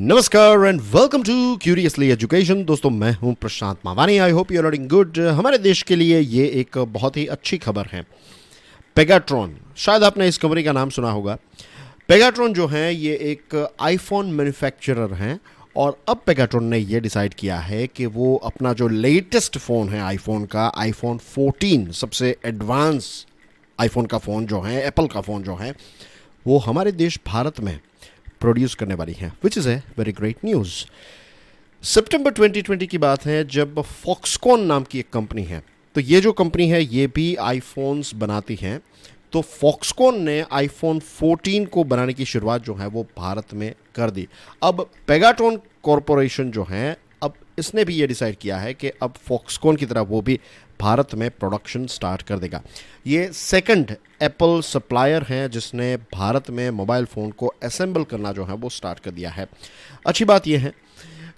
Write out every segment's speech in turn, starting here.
नमस्कार and welcome to curiously education. दोस्तों, मैं हूं Prashant Mavani. I hope you are doing good. हमारे देश के लिए ये एक बहुत ही अच्छी खबर है। पेगाट्रॉन, शायद आपने इस कंपनी का नाम सुना होगा। पेगाट्रॉन जो है ये एक आईफोन मैन्युफैक्चरर हैं और अब पेगाट्रॉन ने ये डिसाइड किया है कि वो अपना जो लेटेस्ट फ़ोन है आईफोन का, आईफोन 14, सबसे एडवांस आईफोन का फ़ोन जो है, एप्पल का फ़ोन जो है, वो हमारे देश भारत में प्रोड्यूस करने वाली है, which is a very great news. सितंबर 2020 की बात है जब फॉक्सकॉन नाम की एक कंपनी है, तो ये जो कंपनी है ये भी आईफोन्स बनाती है। तो फॉक्सकॉन ने आईफोन 14 को बनाने की शुरुआत जो है वो भारत में कर दी। अब पेगाट्रॉन कॉरपोरेशन जो है, अब इसने भी ये डिसाइड किया है कि अब फॉक्सकॉन की तरह वो भी भारत में प्रोडक्शन स्टार्ट कर देगा। ये सेकंड एप्पल सप्लायर हैं जिसने भारत में मोबाइल फ़ोन को असेंबल करना जो है वो स्टार्ट कर दिया है। अच्छी बात यह है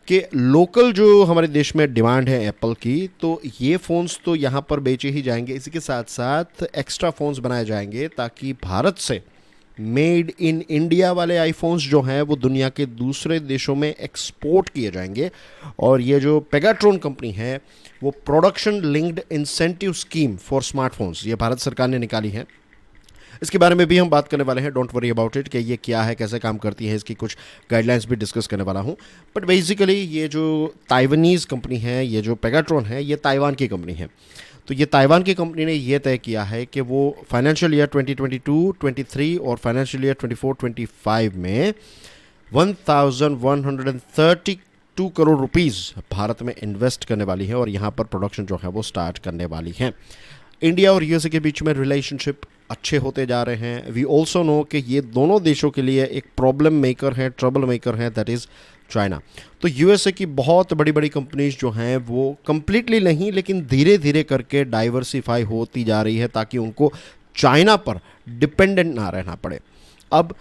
कि लोकल जो हमारे देश में डिमांड है एप्पल की, तो ये फ़ोन्स तो यहाँ पर बेचे ही जाएंगे। इसी के साथ साथ एक्स्ट्रा फ़ोन्स बनाए जाएंगे ताकि भारत से मेड इन इंडिया वाले आईफोन्स जो हैं वो दुनिया के दूसरे देशों में एक्सपोर्ट किए जाएंगे। और ये जो पेगाट्रॉन कंपनी है वो production linked incentive scheme for smartphones, ये भारत सरकार ने निकाली है। इसके बारे में भी हम बात करने वाले हैं। डोंट वरी अबाउट इट कि ये क्या है, कैसे काम करती है, इसकी कुछ गाइडलाइंस भी डिस्कस करने वाला हूँ। बट बेसिकली ये जो ताइवानीज़ कंपनी है, ये जो पेगाट्रॉन है, ये ताइवान की कंपनी है। तो ये ताइवान की कंपनी ने ये तय किया है कि वो फाइनेंशियल ईयर 2022-23 और फाइनेंशियल ईयर 24-25 में 1132 करोड़ रुपीस भारत में इन्वेस्ट करने वाली है और यहाँ पर प्रोडक्शन जो है वो स्टार्ट करने वाली है। इंडिया और यूएसए के बीच में रिलेशनशिप अच्छे होते जा रहे हैं। वी ऑल्सो नो कि ये दोनों देशों के लिए एक प्रॉब्लम मेकर है, ट्रबल मेकर है, दैट इज़ चाइना। तो यूएसए की बहुत बड़ी बड़ी कंपनीज जो हैं वो कंप्लीटली नहीं लेकिन धीरे धीरे करके डाइवर्सिफाई होती जा रही है ताकि उनको चाइना पर डिपेंडेंट ना रहना पड़े। अब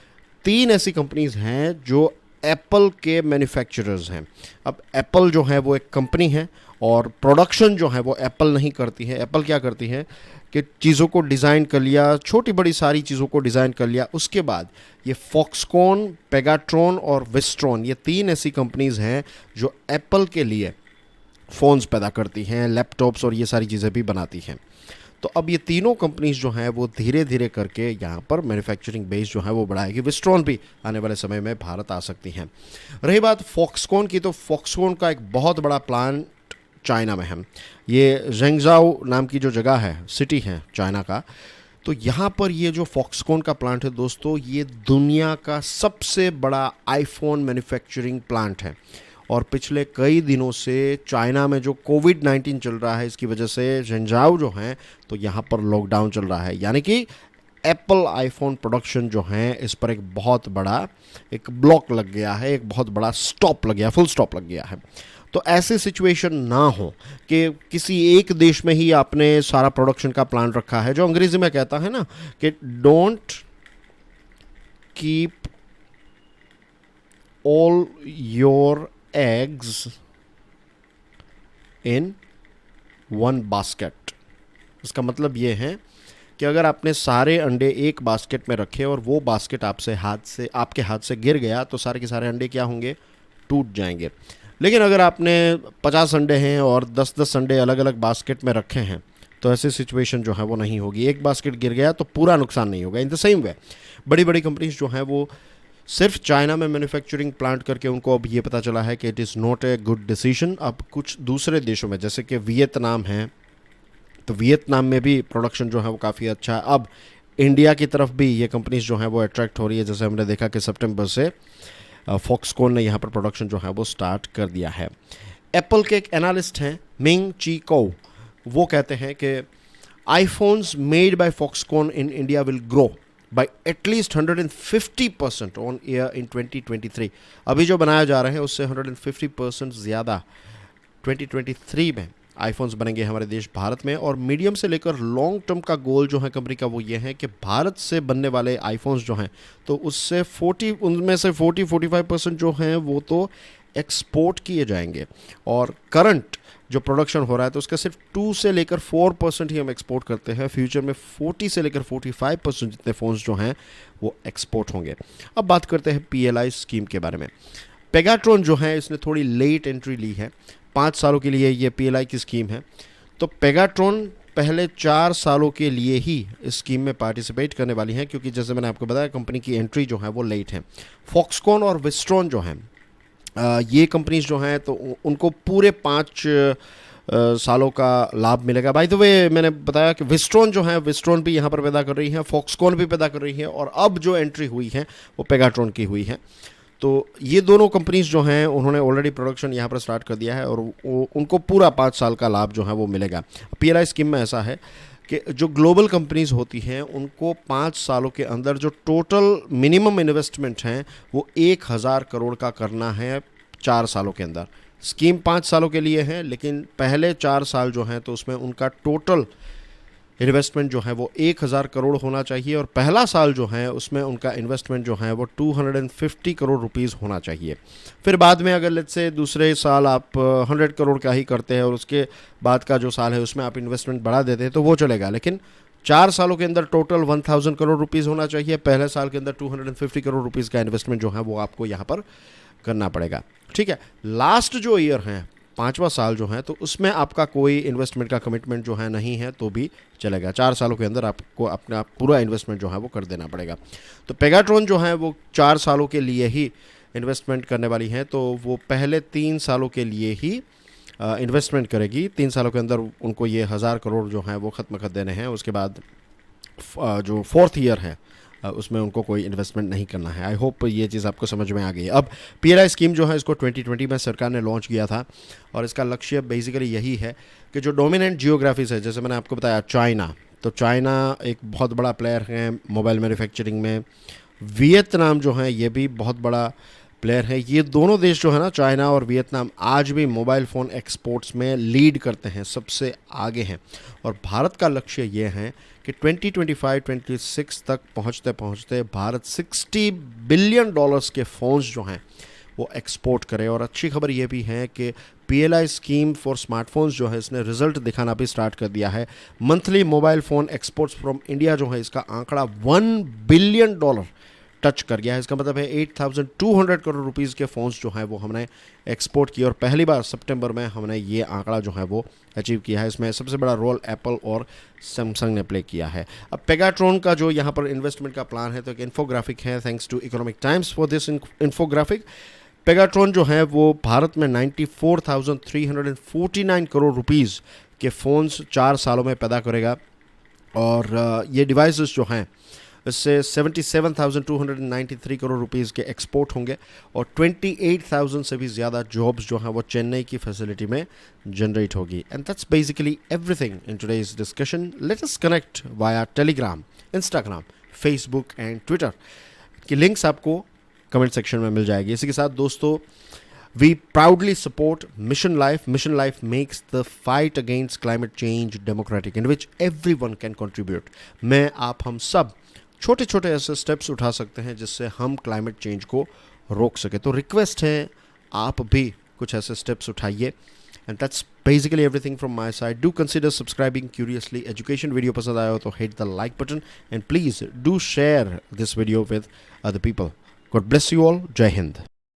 3 ऐसी कंपनीज हैं जो एप्पल के मैन्युफैक्चरर्स हैं। अब एप्पल जो है वो एक कंपनी है और प्रोडक्शन जो है वो एप्पल नहीं करती है। एप्पल क्या करती है कि चीज़ों को डिज़ाइन कर लिया, छोटी बड़ी सारी चीज़ों को डिज़ाइन कर लिया, उसके बाद ये फॉक्सकॉन, पेगाट्रॉन और विस्ट्रॉन, ये 3 ऐसी कंपनीज़ हैं जो एप्पल के लिए फ़ोन्स पैदा करती हैं, लैपटॉप्स और ये सारी चीज़ें भी बनाती हैं। तो अब ये तीनों कंपनीज जो हैं वो धीरे धीरे करके यहाँ पर मैन्युफैक्चरिंग बेस जो है वो बढ़ाएगी। विस्ट्रॉन भी आने वाले समय में भारत आ सकती हैं। रही बात फॉक्सकॉन की, तो फॉक्सकॉन का एक बहुत बड़ा प्लान चाइना में है। ये झेंगझाओ नाम की जो जगह है, सिटी है चाइना का, तो यहाँ पर ये जो फॉक्सकॉन का प्लांट है दोस्तों, ये दुनिया का सबसे बड़ा आईफोन मैन्युफैक्चरिंग प्लांट है। और पिछले कई दिनों से चाइना में जो कोविड-19 चल रहा है, इसकी वजह से झेंगझाओ जो हैं तो यहाँ पर लॉकडाउन चल रहा है, यानी कि एप्पल आईफोन प्रोडक्शन जो है इस पर एक बहुत बड़ा एक ब्लॉक लग गया है, एक बहुत बड़ा स्टॉप लग गया, फुल स्टॉप लग गया है। तो ऐसी सिचुएशन ना हो कि किसी एक देश में ही आपने सारा प्रोडक्शन का प्लान रखा है, जो अंग्रेजी में कहता है ना कि don't keep all your eggs in one basket. इसका मतलब ये है कि अगर आपने सारे अंडे एक बास्केट में रखे और वो बास्केट आपके हाथ से गिर गया तो सारे के सारे अंडे क्या होंगे, टूट जाएंगे। लेकिन अगर आपने 50 अंडे हैं और 10-10 अंडे अलग अलग बास्केट में रखे हैं तो ऐसी सिचुएशन जो है वो नहीं होगी। एक बास्केट गिर गया तो पूरा नुकसान नहीं होगा। इन द सेम वे बड़ी बड़ी कंपनीज जो हैं वो सिर्फ चाइना में मैन्युफैक्चरिंग प्लांट करके उनको अब ये पता चला है कि it is not a good decision. अब कुछ दूसरे देशों में जैसे कि वियतनाम है, तो वियतनाम में भी प्रोडक्शन जो है वो काफ़ी अच्छा है। अब इंडिया की तरफ भी ये कंपनीज जो हैं वो अट्रैक्ट हो रही है। जैसे हमने देखा कि सितंबर से फॉक्सकॉन ने यहाँ पर प्रोडक्शन जो है वो स्टार्ट कर दिया है। एप्पल के एक एनालिस्ट हैं मिंग ची को, वो कहते हैं कि iPhones made by Foxconn in India will grow by at least 150% on year in 2023। अभी जो बनाया जा रहे हैं उससे 150% ज़्यादा 2023 में आईफोन्स बनेंगे हमारे देश भारत में। और मीडियम से लेकर लॉन्ग टर्म का गोल जो है कंपनी का वो ये है कि भारत से बनने वाले आईफोन्स जो हैं तो उनमें से 40-45% जो हैं वो तो एक्सपोर्ट किए जाएंगे। और करंट जो प्रोडक्शन हो रहा है तो उसका सिर्फ 2 से लेकर 4% ही हम एक्सपोर्ट करते हैं। फ्यूचर में 40 से लेकर 45% जितने फ़ोन्स जो हैं वो एक्सपोर्ट होंगे। अब बात करते हैं PLI स्कीम के बारे में। पेगाट्रॉन जो है इसने थोड़ी लेट एंट्री ली है, 5 सालों के लिए ये पीएलआई की स्कीम है। तो पेगाट्रॉन पहले 4 सालों के लिए ही इस स्कीम में पार्टिसिपेट करने वाली है, क्योंकि जैसे मैंने आपको बताया कंपनी की एंट्री जो है वो लेट है। फॉक्सकॉन और विस्ट्रॉन जो हैं ये कंपनीज जो हैं तो उनको पूरे 5 सालों का लाभ मिलेगा। बाय द वे मैंने बताया कि विस्ट्रॉन जो है, विस्ट्रॉन भी यहाँ पर पैदा कर रही है, फॉक्सकॉन भी पैदा कर रही है, और अब जो एंट्री हुई है वो पेगाट्रॉन की हुई है। तो ये दोनों कंपनीज जो हैं उन्होंने ऑलरेडी प्रोडक्शन यहाँ पर स्टार्ट कर दिया है और उनको पूरा 5 साल का लाभ जो है वो मिलेगा। पीएलआई स्कीम में ऐसा है कि जो ग्लोबल कंपनीज होती हैं उनको 5 सालों के अंदर जो टोटल मिनिमम इन्वेस्टमेंट हैं वो 1000 करोड़ का करना है 4 सालों के अंदर। स्कीम 5 सालों के लिए है, लेकिन पहले 4 साल जो हैं तो उसमें उनका टोटल इन्वेस्टमेंट जो है वो 1000 करोड़ होना चाहिए, और पहला साल जो है उसमें उनका इन्वेस्टमेंट जो है वो 250 करोड़ रुपीस होना चाहिए। फिर बाद में अगर लेट्स से दूसरे साल आप 100 करोड़ का ही करते हैं और उसके बाद का जो साल है उसमें आप इन्वेस्टमेंट बढ़ा देते हैं तो वो चलेगा, लेकिन 4 सालों के अंदर टोटल 1000 करोड़ रुपीज़ होना चाहिए। पहले साल के अंदर 250 करोड़ रुपीज़ का इन्वेस्टमेंट जो है वो आपको यहाँ पर करना पड़ेगा। ठीक है, लास्ट जो ईयर है 5वां साल जो है तो उसमें आपका कोई इन्वेस्टमेंट का कमिटमेंट जो है नहीं है तो भी चलेगा। 4 सालों के अंदर आपको अपना पूरा इन्वेस्टमेंट जो है वो कर देना पड़ेगा। तो पेगाट्रॉन जो है वो 4 सालों के लिए ही इन्वेस्टमेंट करने वाली है, तो वो पहले 3 सालों के लिए ही इन्वेस्टमेंट करेगी। 3 सालों के अंदर उनको ये 1000 करोड़ जो हैं वो ख़त्म कर देने हैं। उसके बाद जो 4th ईयर है उसमें उनको कोई इन्वेस्टमेंट नहीं करना है। आई होप ये चीज़ आपको समझ में आ गई। अब पीएलआई स्कीम जो है इसको 2020 में सरकार ने लॉन्च किया था, और इसका लक्ष्य बेसिकली यही है कि जो डोमिनेंट जियोग्राफीज है, जैसे मैंने आपको बताया चाइना, तो चाइना एक बहुत बड़ा प्लेयर है मोबाइल मैन्युफैक्चरिंग में। वियतनाम जो है ये भी बहुत बड़ा प्लेयर है। ये दोनों देश जो है ना, चाइना और वियतनाम, आज भी मोबाइल फ़ोन एक्सपोर्ट्स में लीड करते हैं, सबसे आगे हैं। और भारत का लक्ष्य ये है कि 2025-26 तक पहुंचते पहुंचते भारत $60 बिलियन के फ़ोन्स जो हैं वो एक्सपोर्ट करे। और अच्छी खबर ये भी है कि पीएलआई स्कीम फॉर स्मार्टफोन्स जो है इसने रिजल्ट दिखाना भी स्टार्ट कर दिया है। Monthly mobile phone exports from India जो है इसका आंकड़ा $1 बिलियन टच कर गया है। इसका मतलब है 8200 करोड़ रुपीज़ के फ़ोन्स जो हैं वो हमने एक्सपोर्ट किए, और पहली बार सितंबर में हमने ये आंकड़ा जो है वो अचीव किया है। इसमें सबसे बड़ा रोल एप्पल और सैमसंग ने प्ले किया है। अब पेगाट्रॉन का जो यहाँ पर इन्वेस्टमेंट का प्लान है तो एक इन्फोग्राफिक है, thanks to Economic Times for this infographic. Pegatron जो है वो भारत में 94,349 करोड़ रुपीज़ के फ़ोन्स 4 सालों में पैदा करेगा, और ये डिवाइसेस जो हैं इससे 77,293 करोड़ रुपीज़ के एक्सपोर्ट होंगे, और 28,000 से भी ज़्यादा जॉब्स जो हैं वो चेन्नई की फैसिलिटी में जनरेट होगी। And that's basically everything in today's discussion. Let us connect via Telegram, Instagram, Facebook and Twitter की लिंक्स आपको कमेंट सेक्शन में मिल जाएगी। इसी के साथ दोस्तों, we proudly support Mission Life. Mission Life makes the fight against climate change democratic, in which everyone can contribute. मैं आप हम सब छोटे छोटे ऐसे स्टेप्स उठा सकते हैं जिससे हम क्लाइमेट चेंज को रोक सके। तो रिक्वेस्ट है आप भी कुछ ऐसे स्टेप्स उठाइए। And that's basically everything from my side. Do consider subscribing curiously education. Video पसंद आया हो तो hit the like button, and please do share this video with other people. God bless you all. जय हिंद।